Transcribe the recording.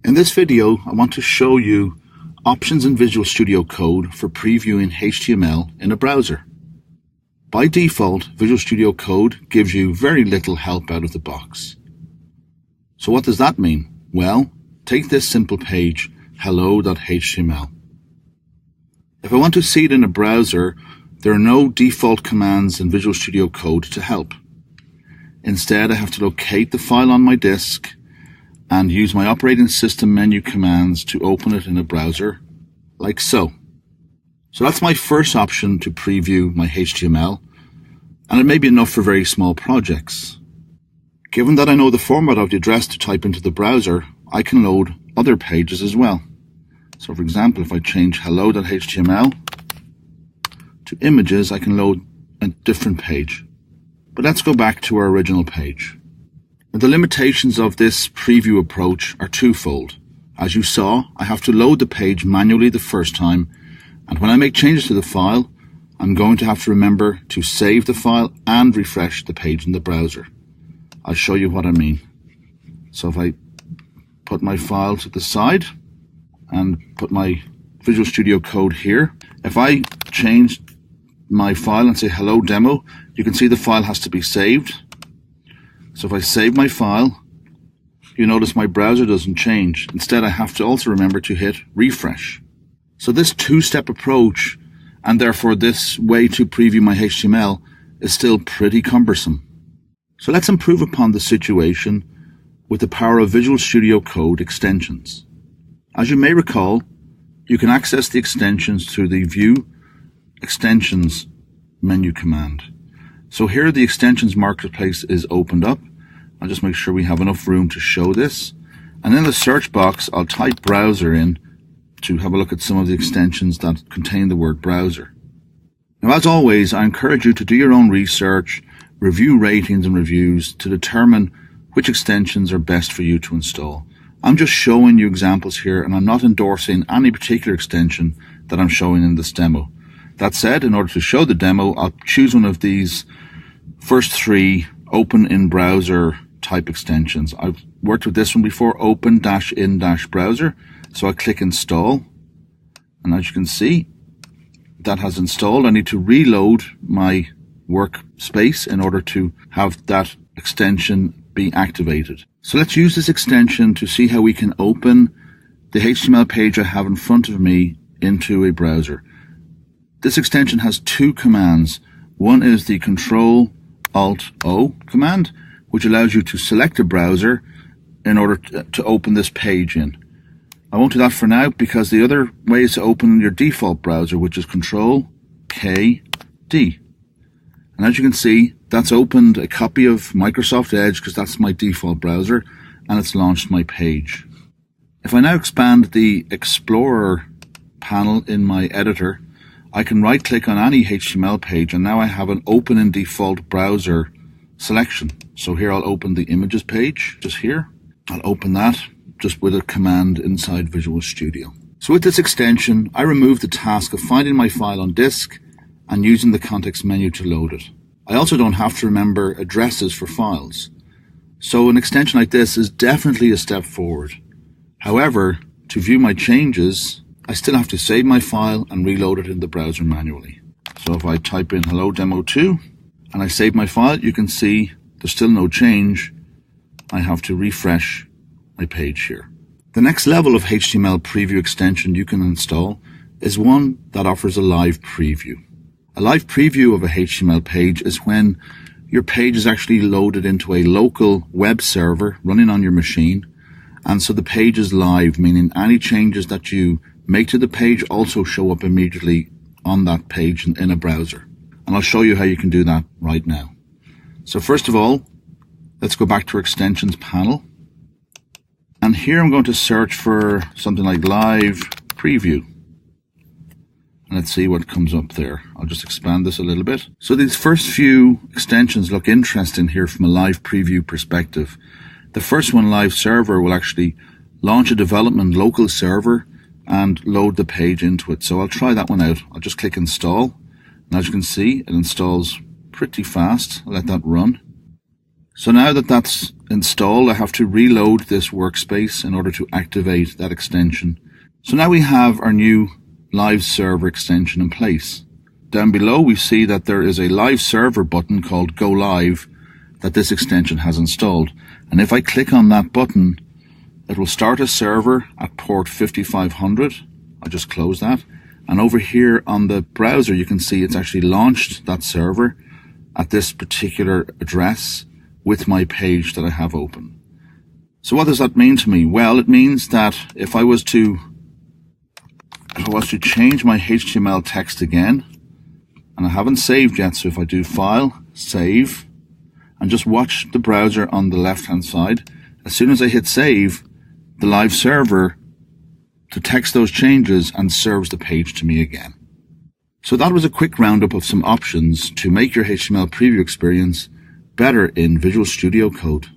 In this video, I want to show you options in Visual Studio Code for previewing HTML in a browser. By default, Visual Studio Code gives you very little help out of the box. So what does that mean? Well, take this simple page, hello.html. If I want to see it in a browser, there are no default commands in Visual Studio Code to help. Instead, I have to locate the file on my disk and use my operating system menu commands to open it in a browser, like so. So that's my first option to preview my HTML, and it may be enough for very small projects. Given that I know the format of the address to type into the browser, I can load other pages as well. So for example, if I change hello.html to images, I can load a different page. But let's go back to our original page. The limitations of this preview approach are twofold. As you saw, I have to load the page manually the first time, and when I make changes to the file, I'm going to have to remember to save the file and refresh the page in the browser. I'll show you what I mean. So if I put my file to the side and put my Visual Studio Code here, if I change my file and say hello demo, you can see the file has to be saved. So if I save my file, you notice my browser doesn't change. Instead, I have to also remember to hit refresh. So this two-step approach, and therefore this way to preview my HTML, is still pretty cumbersome. So let's improve upon the situation with the power of Visual Studio Code extensions. As you may recall, you can access the extensions through the View Extensions menu command. So here the extensions marketplace is opened up. I'll just make sure we have enough room to show this. And in the search box, I'll type browser in to have a look at some of the extensions that contain the word browser. Now, as always, I encourage you to do your own research, review ratings and reviews to determine which extensions are best for you to install. I'm just showing you examples here, and I'm not endorsing any particular extension that I'm showing in this demo. That said, in order to show the demo, I'll choose one of these first three open in browser type extensions. I've worked with this one before, open-in-browser. So I click install, and as you can see, that has installed. I need to reload my workspace in order to have that extension be activated. So let's use this extension to see how we can open the HTML page I have in front of me into a browser. This extension has two commands. One is the Control-Alt-O command, which allows you to select a browser in order to open this page in. I won't do that for now because the other way is to open your default browser, which is Control-K-D. And as you can see, that's opened a copy of Microsoft Edge because that's my default browser, and it's launched my page. If I now expand the Explorer panel in my editor, I can right-click on any HTML page, and now I have an open in default browser selection. So here I'll open the images page, just here. I'll open that just with a command inside Visual Studio. So with this extension, I remove the task of finding my file on disk and using the context menu to load it. I also don't have to remember addresses for files. So an extension like this is definitely a step forward. However, to view my changes, I still have to save my file and reload it in the browser manually. So if I type in hello demo2 and I save my file, you can see there's still no change. I have to refresh my page here. The next level of HTML preview extension you can install is one that offers a live preview. A live preview of a HTML page is when your page is actually loaded into a local web server running on your machine, and so the page is live, meaning any changes that you make to the page also show up immediately on that page in a browser. And I'll show you how you can do that right now. So first of all, let's go back to our extensions panel. And here I'm going to search for something like live preview. And let's see what comes up there. I'll just expand this a little bit. So these first few extensions look interesting here from a live preview perspective. The first one, Live Server, will actually launch a development local server and load the page into it. So I'll try that one out. I'll just click install. And as you can see, it installs pretty fast. I'll let that run. So now that that's installed, I have to reload this workspace in order to activate that extension. So now we have our new live server extension in place. Down below we see that there is a live server button called Go Live that this extension has installed. And if I click on that button, it will start a server at port 5500. I'll just close that. And over here on the browser, you can see it's actually launched that server at this particular address with my page that I have open. So what does that mean to me? Well, it means that if I was to change my HTML text again, and I haven't saved yet, so if I do File, Save, and just watch the browser on the left-hand side, as soon as I hit Save, the live server detects those changes and serves the page to me again. So that was a quick roundup of some options to make your HTML preview experience better in Visual Studio Code.